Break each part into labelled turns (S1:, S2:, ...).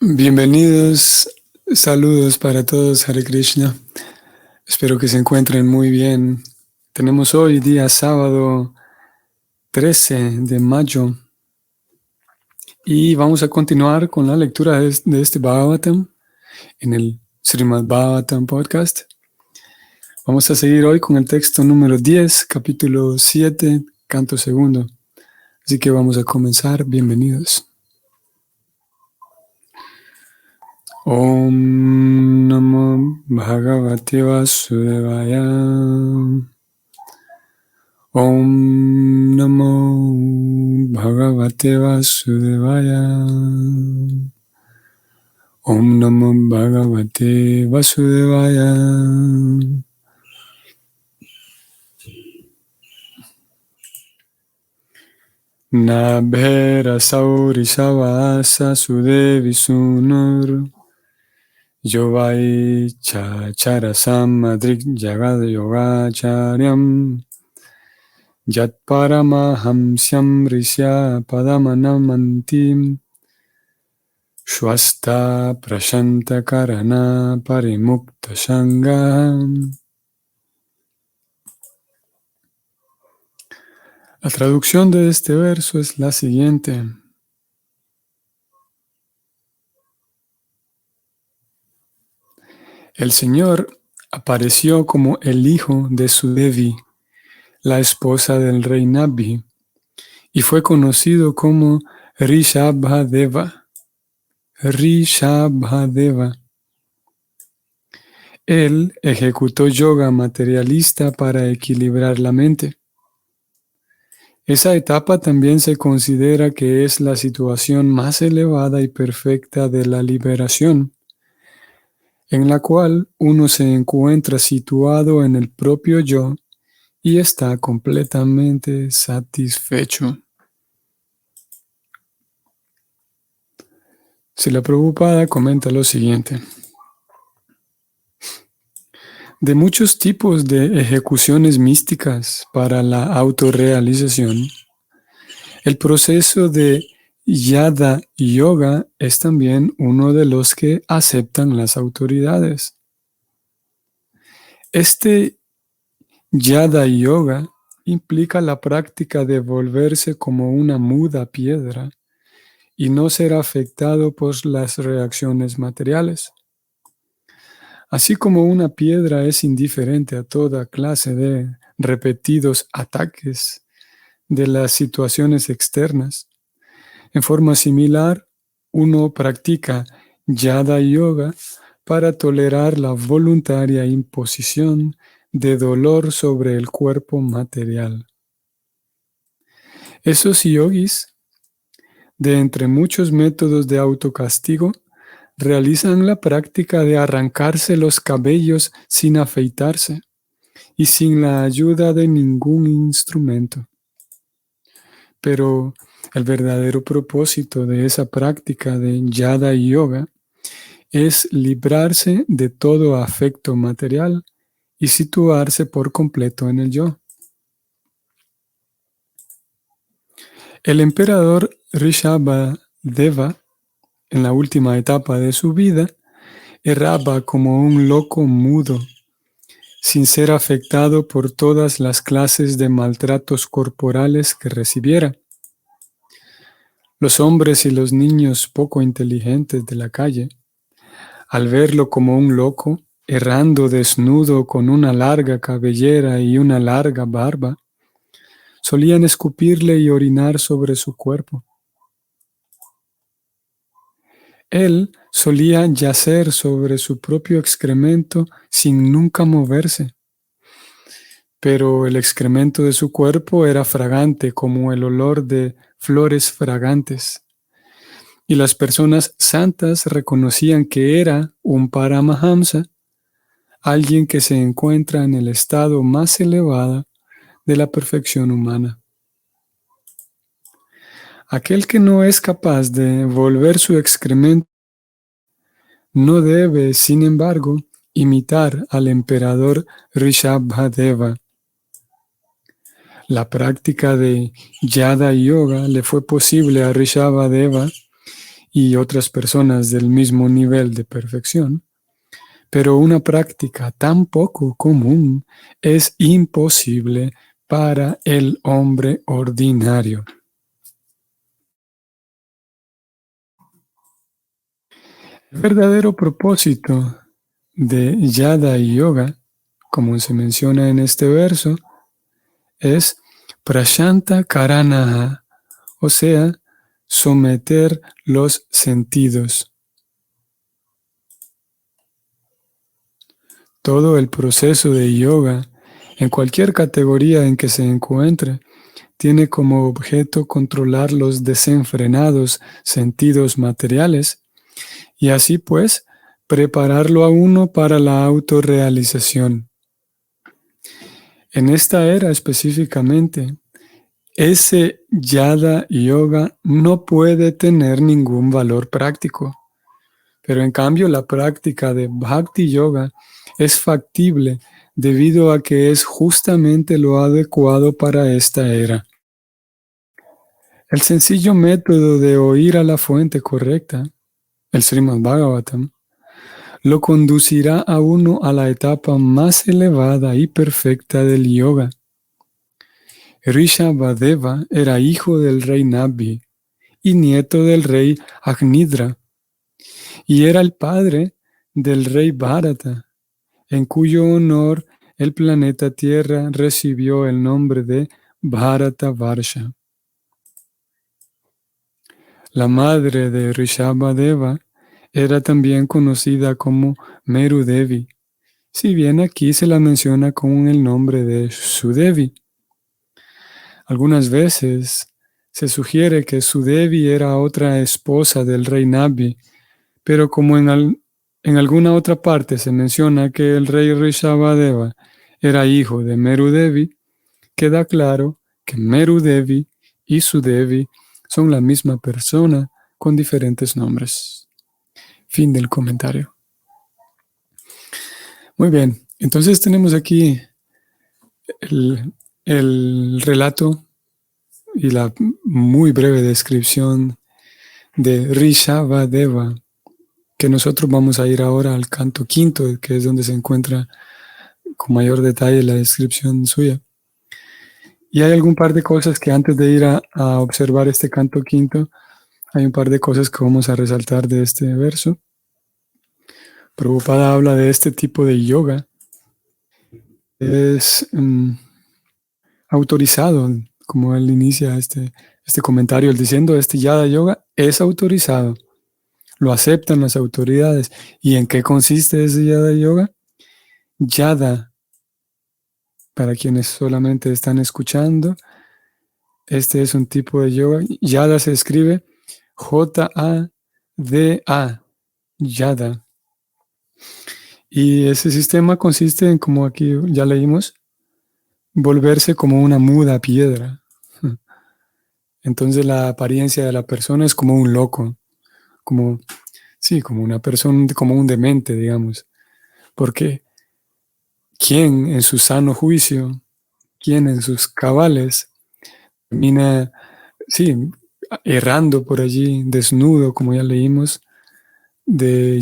S1: Bienvenidos, saludos para todos, Hare Krishna. Espero que se encuentren muy bien. Tenemos hoy día sábado 13 de mayo y vamos a continuar con la lectura de este Bhagavatam en el Srimad Bhagavatam Podcast. Vamos a seguir hoy con el texto número 10, capítulo 7, canto segundo. Así que vamos a comenzar. Bienvenidos. Om Namo Bhagavate Vasudevaya. Om Namo Bhagavate Vasudevaya. Om Namo Bhagavate Vasudevaya. Nabhera Sauri Savasa Sudevi Sunur. Yovai Chachara Samadrik Jagad Yogacharyam Yat Paramahamsyam Risya Padamanamantim Shwasta Prashanta Karana Parimukta Shangam. La traducción de este verso es la siguiente. El Señor apareció como el hijo de Sudevi, la esposa del rey Nabhi, y fue conocido como Rishabhadeva. Rishabhadeva. Él ejecutó yoga materialista para equilibrar la mente. Esa etapa también se considera que es la situación más elevada y perfecta de la liberación, en la cual uno se encuentra situado en el propio yo y está completamente satisfecho. Srila Prabhupada comenta lo siguiente. De muchos tipos de ejecuciones místicas para la autorrealización, el proceso de Yada Yoga es también uno de los que aceptan las autoridades. Este Yada Yoga implica la práctica de volverse como una muda piedra y no ser afectado por las reacciones materiales. Así como una piedra es indiferente a toda clase de repetidos ataques de las situaciones externas, en forma similar, uno practica Yada Yoga para tolerar la voluntaria imposición de dolor sobre el cuerpo material. Esos yogis, de entre muchos métodos de autocastigo, realizan la práctica de arrancarse los cabellos sin afeitarse y sin la ayuda de ningún instrumento. Pero el verdadero propósito de esa práctica de Yada Yoga es librarse de todo afecto material y situarse por completo en el yo. El emperador Rishabhadeva, en la última etapa de su vida, erraba como un loco mudo, sin ser afectado por todas las clases de maltratos corporales que recibiera. Los hombres y los niños poco inteligentes de la calle, al verlo como un loco, errando desnudo con una larga cabellera y una larga barba, solían escupirle y orinar sobre su cuerpo. Él solía yacer sobre su propio excremento sin nunca moverse, pero el excremento de su cuerpo era fragante como el olor de flores fragantes, y las personas santas reconocían que era un Paramahamsa, alguien que se encuentra en el estado más elevado de la perfección humana. Aquel que no es capaz de volver su excremento no debe, sin embargo, imitar al emperador Rishabhadeva. La práctica de Yada Yoga le fue posible a Rishabhadeva y otras personas del mismo nivel de perfección, pero una práctica tan poco común es imposible para el hombre ordinario. El verdadero propósito de Yada y Yoga, como se menciona en este verso, es Prashanta Karanaha, o sea, someter los sentidos. Todo el proceso de yoga, en cualquier categoría en que se encuentre, tiene como objeto controlar los desenfrenados sentidos materiales y así pues prepararlo a uno para la autorrealización. En esta era específicamente, ese Yada Yoga no puede tener ningún valor práctico, pero en cambio la práctica de Bhakti Yoga es factible debido a que es justamente lo adecuado para esta era. El sencillo método de oír a la fuente correcta, el Srimad Bhagavatam, lo conducirá a uno a la etapa más elevada y perfecta del yoga. Rishabhadeva era hijo del rey Nabhi y nieto del rey Agnidra, y era el padre del rey Bharata, en cuyo honor el planeta Tierra recibió el nombre de Bharatavarsha. La madre de Rishabhadeva era también conocida como Meru Devi, si bien aquí se la menciona con el nombre de Sudevi. Algunas veces se sugiere que Sudevi era otra esposa del rey Nabhi, pero como en alguna otra parte se menciona que el rey Rishabhadeva era hijo de Meru Devi, queda claro que Meru Devi y Sudevi son la misma persona con diferentes nombres. Fin del comentario. Muy bien, entonces tenemos aquí el relato y la muy breve descripción de Rishabhadeva, que nosotros vamos a ir ahora al canto quinto, que es donde se encuentra con mayor detalle la descripción suya. Y hay algún par de cosas que antes de ir a observar este canto quinto, hay un par de cosas que vamos a resaltar de este verso. Prabhupada habla de este tipo de yoga. Es autorizado, como él inicia este comentario, él diciendo, este Yada Yoga es autorizado. Lo aceptan las autoridades. ¿Y en qué consiste ese Yada Yoga? Yada, para quienes solamente están escuchando, este es un tipo de yoga. Yada se escribe J-A-D-A, Yada. Y ese sistema consiste en, como aquí ya leímos, volverse como una muda piedra. Entonces la apariencia de la persona es como un loco, como, sí, como una persona, como un demente, digamos. Porque ¿quién en su sano juicio, quién en sus cabales termina, sí, errando por allí, desnudo, como ya leímos, de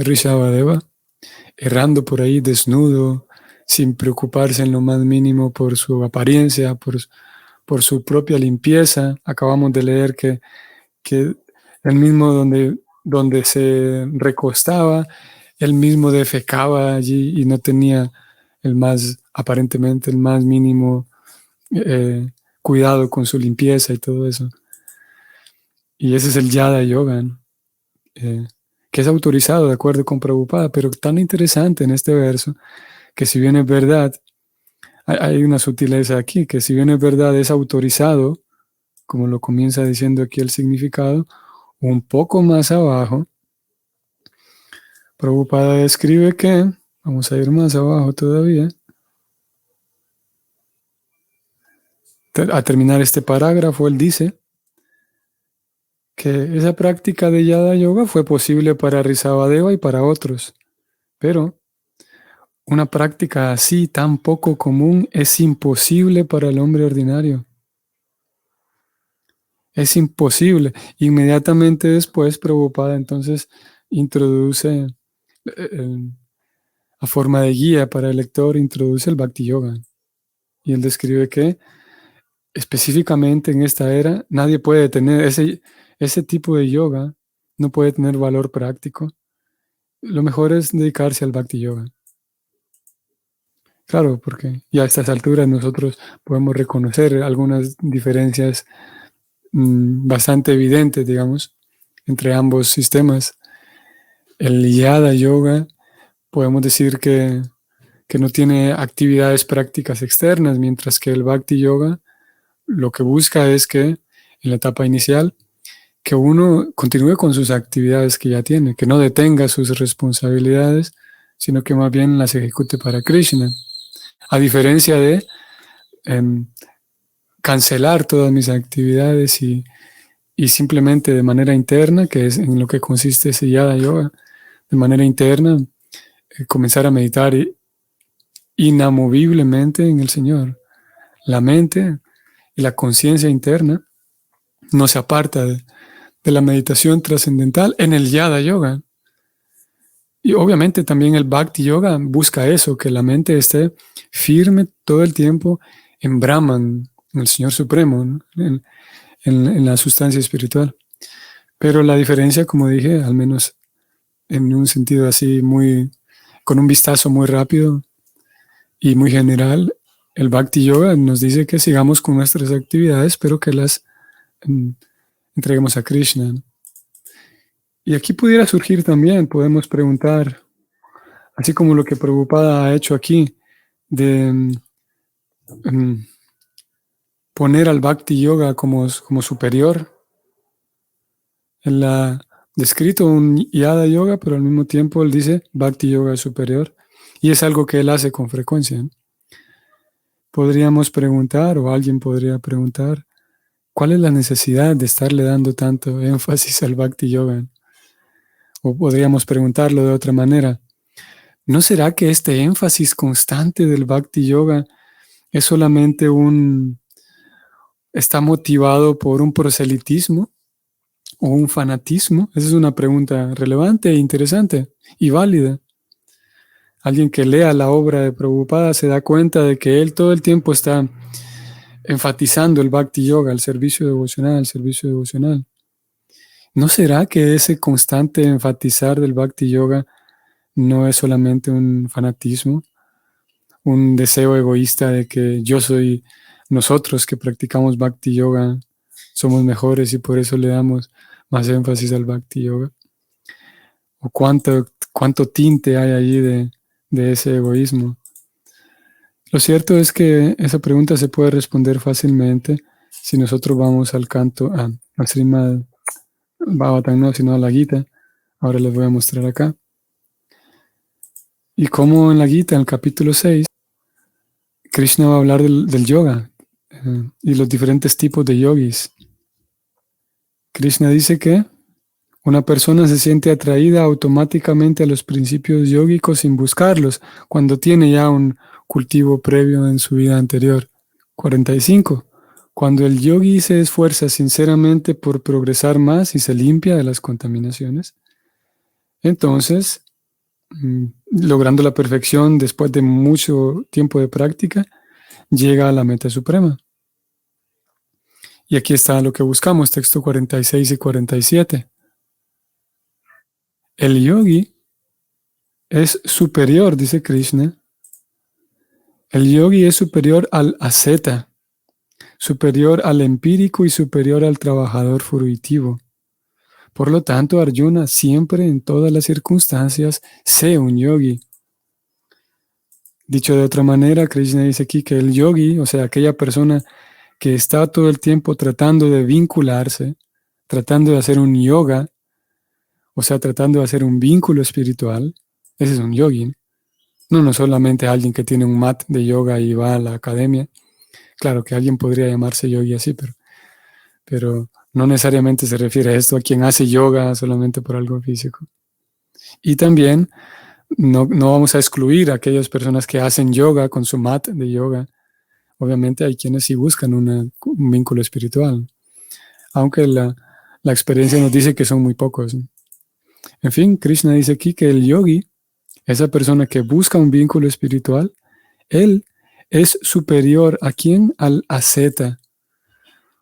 S1: Rishabhadeva, errando por ahí desnudo, sin preocuparse en lo más mínimo por su apariencia, por su propia limpieza? Acabamos de leer que él mismo donde se recostaba, él mismo defecaba allí y no tenía aparentemente el más mínimo cuidado con su limpieza y todo eso. Y ese es el Yada Yoga, ¿no? Que es autorizado de acuerdo con Prabhupada, pero tan interesante en este verso que si bien es verdad, hay una sutileza aquí, que si bien es verdad es autorizado, como lo comienza diciendo aquí el significado, un poco más abajo, Prabhupada describe que, vamos a ir más abajo todavía, a terminar este parágrafo, él dice que esa práctica de Yada Yoga fue posible para Rishabhadeva y para otros, pero una práctica así tan poco común es imposible para el hombre ordinario. Es imposible. Inmediatamente después, Prabhupada entonces introduce, eh, a forma de guía para el lector, introduce el Bhakti Yoga. Y él describe que específicamente en esta era nadie puede tener ese tipo de yoga, no puede tener valor práctico. Lo mejor es dedicarse al Bhakti Yoga. Claro, porque ya a estas alturas nosotros podemos reconocer algunas diferencias bastante evidentes, digamos, entre ambos sistemas. El Yada Yoga, podemos decir que no tiene actividades prácticas externas, mientras que el Bhakti Yoga lo que busca es que en la etapa inicial, que uno continúe con sus actividades que ya tiene, que no detenga sus responsabilidades, sino que más bien las ejecute para Krishna. A diferencia de cancelar todas mis actividades y simplemente de manera interna, que es en lo que consiste ese Yada Yoga, de manera interna, comenzar a meditar inamoviblemente en el Señor. La mente y la conciencia interna no se aparta de la meditación trascendental en el Yada Yoga. Y obviamente también el Bhakti Yoga busca eso, que la mente esté firme todo el tiempo en Brahman, en el Señor Supremo, ¿no? en la sustancia espiritual. Pero la diferencia, como dije, al menos en un sentido así con un vistazo muy rápido y muy general, el Bhakti Yoga nos dice que sigamos con nuestras actividades, pero que las entreguemos a Krishna, ¿no? Y aquí pudiera surgir también, podemos preguntar, así como lo que Prabhupada ha hecho aquí, de poner al Bhakti Yoga como superior. Él ha descrito un Yada Yoga, pero al mismo tiempo él dice Bhakti Yoga es superior. Y es algo que él hace con frecuencia, ¿no? Podríamos preguntar, o alguien podría preguntar, ¿cuál es la necesidad de estarle dando tanto énfasis al Bhakti Yoga? O podríamos preguntarlo de otra manera. ¿No será que este énfasis constante del Bhakti Yoga es solamente está motivado por un proselitismo o un fanatismo? Esa es una pregunta relevante e interesante y válida. Alguien que lea la obra de Prabhupada se da cuenta de que él todo el tiempo está enfatizando el Bhakti Yoga, el servicio devocional, el servicio devocional. ¿No será que ese constante enfatizar del Bhakti Yoga no es solamente un fanatismo, un deseo egoísta de que nosotros que practicamos Bhakti Yoga, somos mejores y por eso le damos más énfasis al Bhakti Yoga? ¿O cuánto tinte hay allí de ese egoísmo? Lo cierto es que esa pregunta se puede responder fácilmente si nosotros vamos al canto, al Srimad Bhagavatam, no, sino a la Gita. Ahora les voy a mostrar acá. Y como en la Gita, en el capítulo 6, Krishna va a hablar del yoga y los diferentes tipos de yogis. Krishna dice que una persona se siente atraída automáticamente a los principios yógicos sin buscarlos, cuando tiene ya un cultivo previo en su vida anterior. 45. Cuando el yogi se esfuerza sinceramente por progresar más y se limpia de las contaminaciones, entonces, logrando la perfección después de mucho tiempo de práctica, llega a la meta suprema. Y aquí está lo que buscamos, texto 46 y 47. El yogi es superior, dice Krishna. El yogi es superior al asceta, superior al empírico y superior al trabajador fruitivo. Por lo tanto, Arjuna, siempre en todas las circunstancias, sé un yogi. Dicho de otra manera, Krishna dice aquí que el yogi, o sea, aquella persona que está todo el tiempo tratando de vincularse, tratando de hacer un yoga, o sea, tratando de hacer un vínculo espiritual, ese es un yogi. No solamente alguien que tiene un mat de yoga y va a la academia. Claro que alguien podría llamarse yogi así, pero no necesariamente se refiere a esto a quien hace yoga solamente por algo físico. Y también no vamos a excluir a aquellas personas que hacen yoga con su mat de yoga. Obviamente hay quienes sí buscan un vínculo espiritual. aunque la experiencia nos dice que son muy pocos, ¿no? En fin, Krishna dice aquí que el yogi, esa persona que busca un vínculo espiritual, él es superior a quién, al asceta,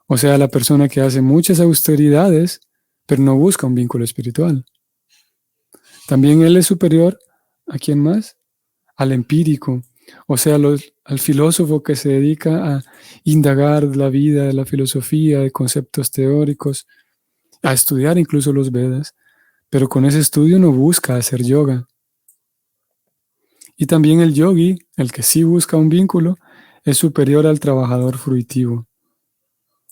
S1: o sea, a la persona que hace muchas austeridades, pero no busca un vínculo espiritual. También él es superior a quién más, al empírico, o sea, al filósofo que se dedica a indagar la vida, la filosofía, de conceptos teóricos, a estudiar incluso los Vedas, pero con ese estudio no busca hacer yoga. Y también el yogi, el que sí busca un vínculo, es superior al trabajador fruitivo,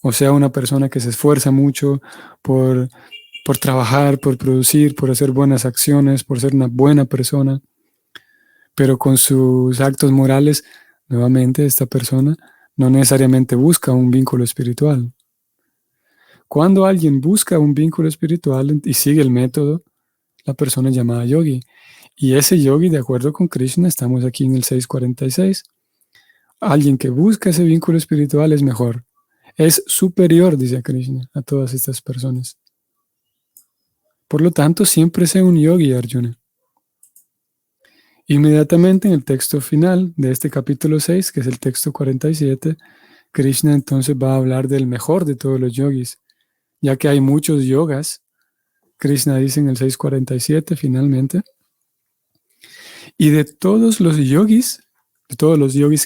S1: o sea, una persona que se esfuerza mucho por, por trabajar, por producir, por hacer buenas acciones, por ser una buena persona, pero con sus actos morales, nuevamente, esta persona no necesariamente busca un vínculo espiritual. Cuando alguien busca un vínculo espiritual y sigue el método, la persona es llamada yogi. Y ese yogi, de acuerdo con Krishna, estamos aquí en el 646, alguien que busca ese vínculo espiritual es mejor. Es superior, dice Krishna, a todas estas personas. Por lo tanto, siempre sea un yogi, Arjuna. Inmediatamente en el texto final de este capítulo 6, que es el texto 47, Krishna entonces va a hablar del mejor de todos los yogis, ya que hay muchos yogas. Krishna dice en el 647 finalmente, y de todos los yogis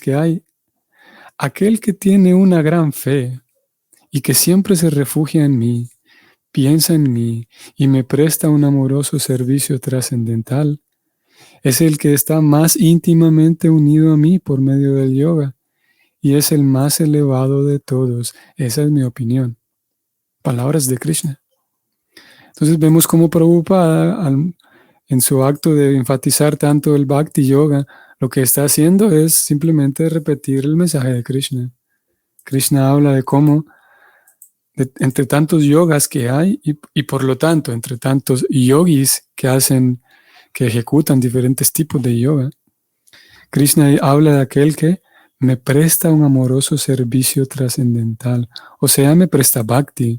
S1: que hay, aquel que tiene una gran fe y que siempre se refugia en mí, piensa en mí y me presta un amoroso servicio trascendental, es el que está más íntimamente unido a mí por medio del yoga y es el más elevado de todos. Esa es mi opinión. Palabras de Krishna. Entonces vemos cómo Prabhupada, en su acto de enfatizar tanto el Bhakti Yoga, lo que está haciendo es simplemente repetir el mensaje de Krishna. Krishna habla de cómo entre tantos yogas que hay y por lo tanto entre tantos yogis que ejecutan diferentes tipos de yoga, Krishna habla de aquel que me presta un amoroso servicio trascendental, o sea, me presta bhakti.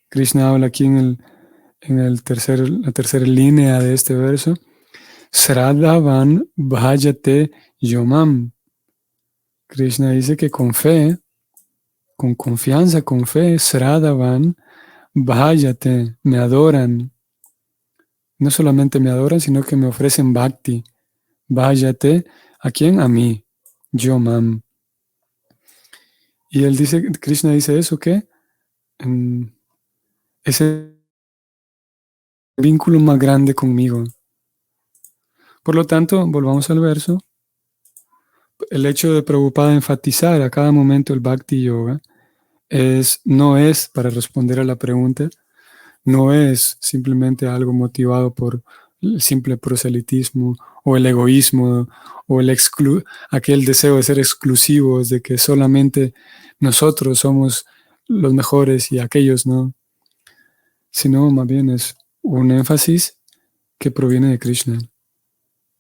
S1: Krishna habla aquí en la tercera línea de este verso, Sradavan bhajate yomam. Krishna dice que con fe, con confianza, con fe, Sradavan bhajate, me adoran. No solamente me adoran, sino que me ofrecen bhakti. Bhajate, ¿a quién? A mí, yomam. Y él dice, Krishna dice eso, que es el vínculo más grande conmigo. Por lo tanto, volvamos al verso. El hecho de Prabhupada enfatizar a cada momento el Bhakti Yoga no es, para responder a la pregunta, no es simplemente algo motivado por el simple proselitismo o el egoísmo o aquel deseo de ser exclusivos, de que solamente nosotros somos los mejores y aquellos no, sino más bien es un énfasis que proviene de Krishna,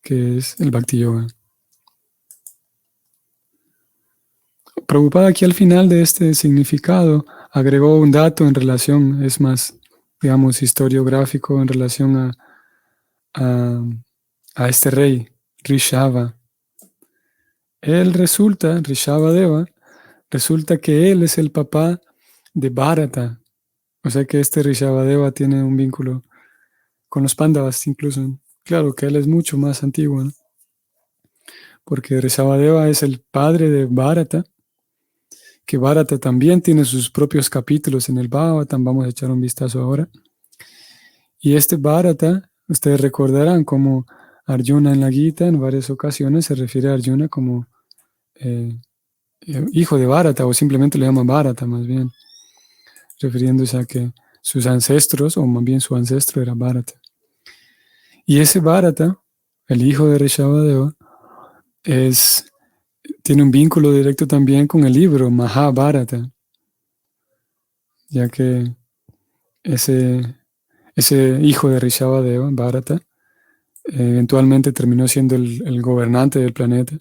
S1: que es el Bhakti Yoga. Prabhupada aquí al final de este significado agregó un dato en relación, es más, digamos, historiográfico en relación a este rey, Rishava. Rishabhadeva, resulta que él es el papá de Bharata. O sea que este Rishabhadeva tiene un vínculo con los Pándavas incluso. Claro que él es mucho más antiguo, ¿no? Porque Rishabhadeva es el padre de Bharata, que Bharata también tiene sus propios capítulos en el Bhagavatam, vamos a echar un vistazo ahora. Y este Bharata, ustedes recordarán como Arjuna en la Gita en varias ocasiones se refiere a Arjuna como hijo de Bharata, o simplemente le llama Bharata más bien, refiriéndose a que sus ancestros, o más bien su ancestro era Bharata. Y ese Bharata, el hijo de Rishabhadeva, tiene un vínculo directo también con el libro Mahabharata, ya que ese hijo de Rishabhadeva, Bharata, eventualmente terminó siendo el gobernante del planeta.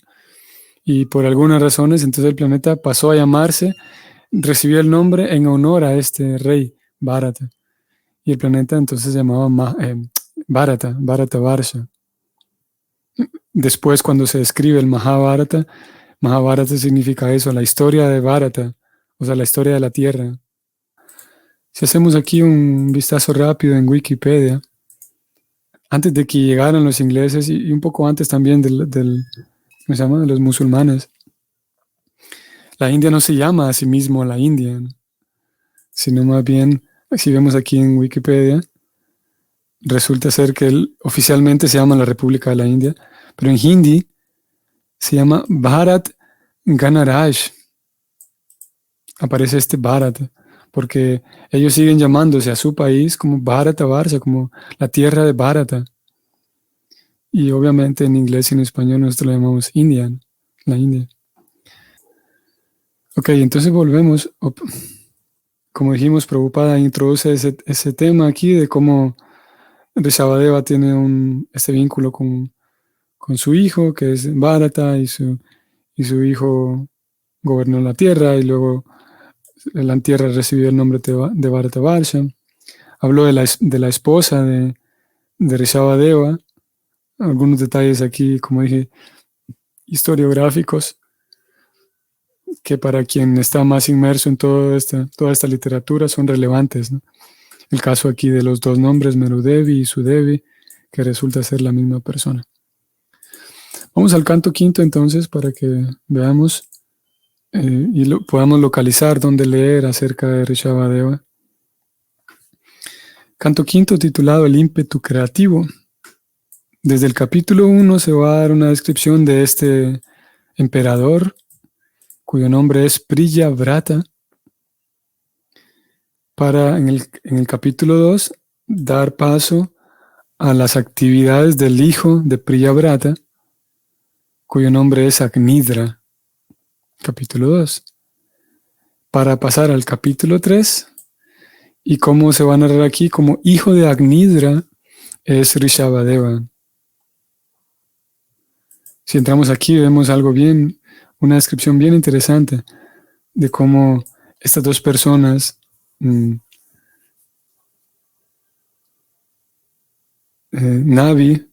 S1: Y por algunas razones, entonces el planeta pasó a llamarse, recibió el nombre en honor a este rey, Bharata. Y el planeta entonces se llamaba Bharata, Bharata Varsha. Después, cuando se escribe el Mahabharata, Mahabharata significa eso, la historia de Bharata, o sea, la historia de la Tierra. Si hacemos aquí un vistazo rápido en Wikipedia, antes de que llegaran los ingleses y un poco antes también ¿cómo se llama? De los musulmanes, la India no se llama a sí mismo la India, ¿no? Sino más bien, si vemos aquí en Wikipedia, resulta ser que oficialmente se llama la República de la India, pero en hindi se llama Bharat Ganaraj. Aparece este Bharat, porque ellos siguen llamándose a su país como Bharatavarsha, como la tierra de Bharata. Y obviamente en inglés y en español nosotros lo llamamos India, ¿no? La India. Ok, entonces volvemos. Como dijimos, Prabhupada introduce ese tema aquí de cómo Rishabhadeva tiene este vínculo con su hijo, que es Bharata, y su hijo gobernó la tierra, y luego la tierra recibió el nombre de Bharatavarsha. Habló de la esposa de Rishabhadeva, algunos detalles aquí, como dije, historiográficos, que para quien está más inmerso en toda esta literatura son relevantes, ¿no? El caso aquí de los dos nombres, Merudevi y Sudevi, que resulta ser la misma persona. Vamos al canto quinto entonces para que veamos y podamos localizar dónde leer acerca de Rishabhadeva. Canto quinto titulado El ímpetu creativo. Desde el capítulo 1 se va a dar una descripción de este emperador, cuyo nombre es Priyavrata, para en el capítulo 2 dar paso a las actividades del hijo de Priyavrata, cuyo nombre es Agnidra, capítulo 2, para pasar al capítulo 3, y cómo se va a narrar aquí como hijo de Agnidra es Rishabhadeva. Si entramos aquí vemos una descripción bien interesante de cómo estas dos personas, Navi,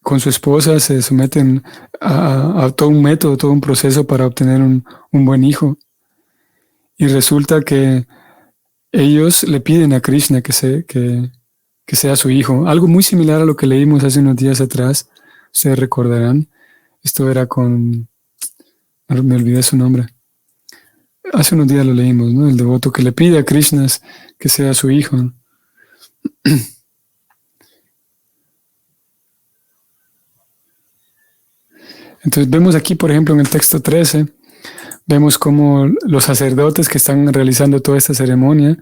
S1: con su esposa se someten a todo un método, todo un proceso para obtener un buen hijo. Y resulta que ellos le piden a Krishna que sea su hijo. Algo muy similar a lo que leímos hace unos días atrás. Ustedes recordarán. Esto era me olvidé su nombre. Hace unos días lo leímos, ¿no? El devoto que le pide a Krishna que sea su hijo. Entonces vemos aquí, por ejemplo, en el texto 13, vemos cómo los sacerdotes que están realizando toda esta ceremonia,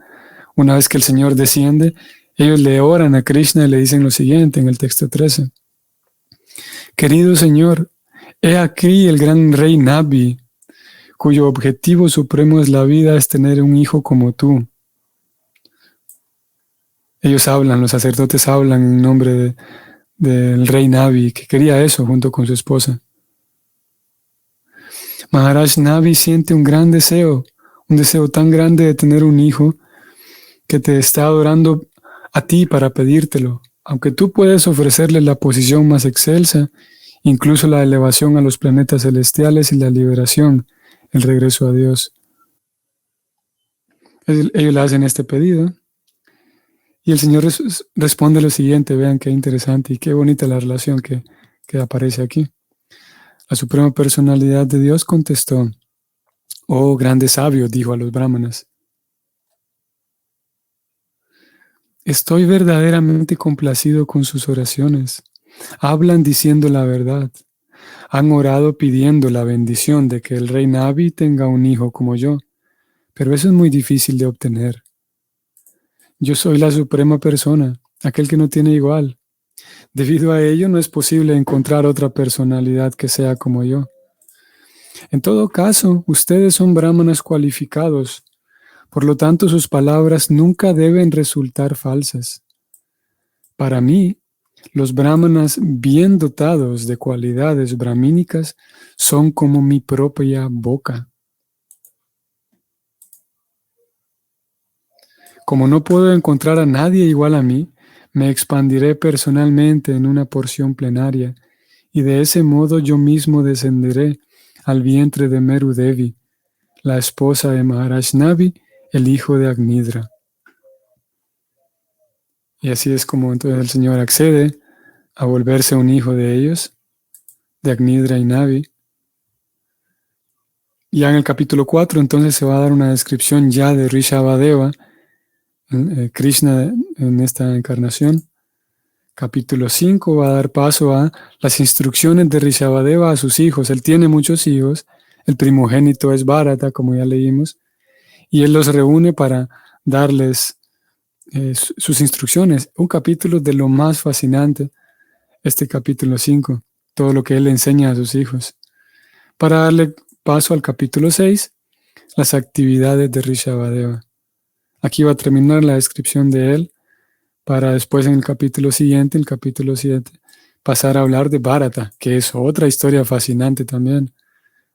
S1: una vez que el Señor desciende, ellos le oran a Krishna y le dicen lo siguiente en el texto 13. Querido Señor, he aquí el gran rey Navi, cuyo objetivo supremo es la vida, es tener un hijo como tú. Ellos hablan, los sacerdotes hablan en nombre del rey Navi, que quería eso junto con su esposa. Maharaj Navi siente un deseo tan grande de tener un hijo, que te está adorando a ti para pedírtelo, aunque tú puedes ofrecerle la posición más excelsa, incluso la elevación a los planetas celestiales y la liberación, el regreso a Dios. Ellos le hacen este pedido y el Señor responde lo siguiente. Vean qué interesante y qué bonita la relación que aparece aquí. La Suprema Personalidad de Dios contestó: oh grande sabio, dijo a los brahmanas, estoy verdaderamente complacido con sus oraciones. Hablan diciendo la verdad. Han orado pidiendo la bendición de que el rey Navi tenga un hijo como yo, pero eso es muy difícil de obtener. Yo soy la suprema persona, aquel que no tiene igual. Debido a ello, no es posible encontrar otra personalidad que sea como yo. En todo caso, ustedes son brahmanas cualificados, por lo tanto sus palabras nunca deben resultar falsas. Para mí, Los brahmanas bien dotados de cualidades brahmínicas son como mi propia boca. Como no puedo encontrar a nadie igual a mí, me expandiré personalmente en una porción plenaria, y de ese modo yo mismo descenderé al vientre de Meru Devi, la esposa de Maharaj Navi, el hijo de Agnidra. Y así es como entonces el Señor accede a volverse un hijo de ellos, de Agnidra y Navi. Ya en el capítulo 4 entonces se va a dar una descripción ya de Rishabhadeva, Krishna en esta encarnación. Capítulo 5 va a dar paso a las instrucciones de Rishabhadeva a sus hijos. Él tiene muchos hijos, el primogénito es Bharata, como ya leímos, y él los reúne para darles sus instrucciones. Un capítulo de lo más fascinante, este capítulo 5, todo lo que él enseña a sus hijos. Para darle paso al capítulo 6, las actividades de Rishabhadeva. Aquí va a terminar la descripción de él, para después en el capítulo siguiente, el capítulo 7, pasar a hablar de Bharata, que es otra historia fascinante también.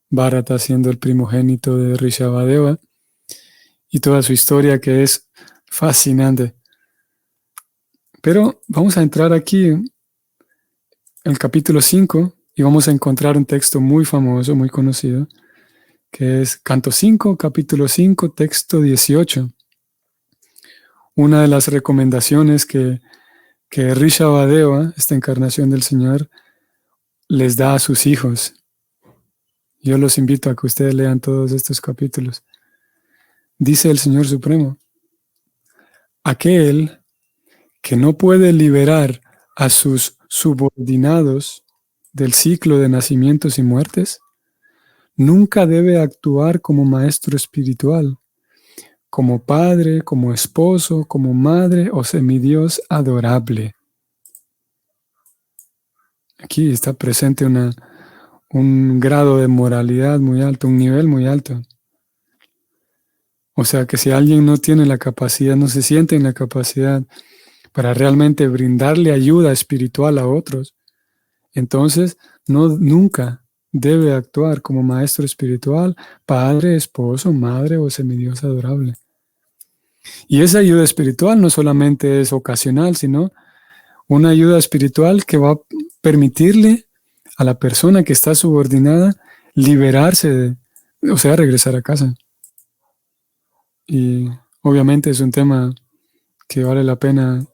S1: Bharata siendo el primogénito de Rishabhadeva y toda su historia que es fascinante. Pero vamos a entrar aquí en el capítulo 5 y vamos a encontrar un texto muy famoso, muy conocido, que es Canto 5, capítulo 5, texto 18. Una de las recomendaciones que Rishabhadeva, esta encarnación del Señor, les da a sus hijos. Yo los invito a que ustedes lean todos estos capítulos. Dice el Señor Supremo: aquel que no puede liberar a sus subordinados del ciclo de nacimientos y muertes, nunca debe actuar como maestro espiritual, como padre, como esposo, como madre o semidios adorable. Aquí está presente un grado de moralidad muy alto, un nivel muy alto. O sea que si alguien no tiene la capacidad, no se siente en la capacidad para realmente brindarle ayuda espiritual a otros, entonces nunca debe actuar como maestro espiritual, padre, esposo, madre o semidios adorable. Y esa ayuda espiritual no solamente es ocasional, sino una ayuda espiritual que va a permitirle a la persona que está subordinada liberarse, o sea, regresar a casa. Y obviamente es un tema que vale la pena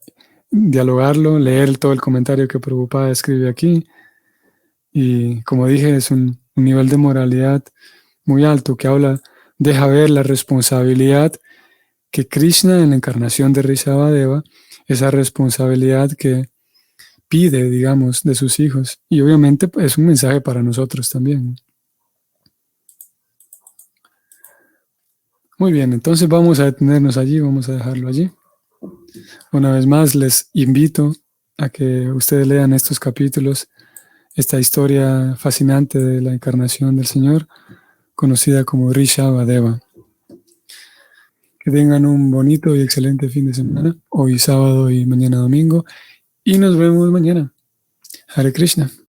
S1: dialogarlo, leer todo el comentario que Prabhupada escribe aquí. Y como dije, es un nivel de moralidad muy alto que deja ver la responsabilidad que Krishna en la encarnación de Rishabhadeva, esa responsabilidad que pide, digamos, de sus hijos. Y obviamente es un mensaje para nosotros también. Muy bien, entonces vamos a detenernos allí, vamos a dejarlo allí. Una vez más les invito a que ustedes lean estos capítulos, esta historia fascinante de la encarnación del Señor, conocida como Rishabhadeva. Que tengan un bonito y excelente fin de semana, hoy sábado y mañana domingo, y nos vemos mañana. Hare Krishna.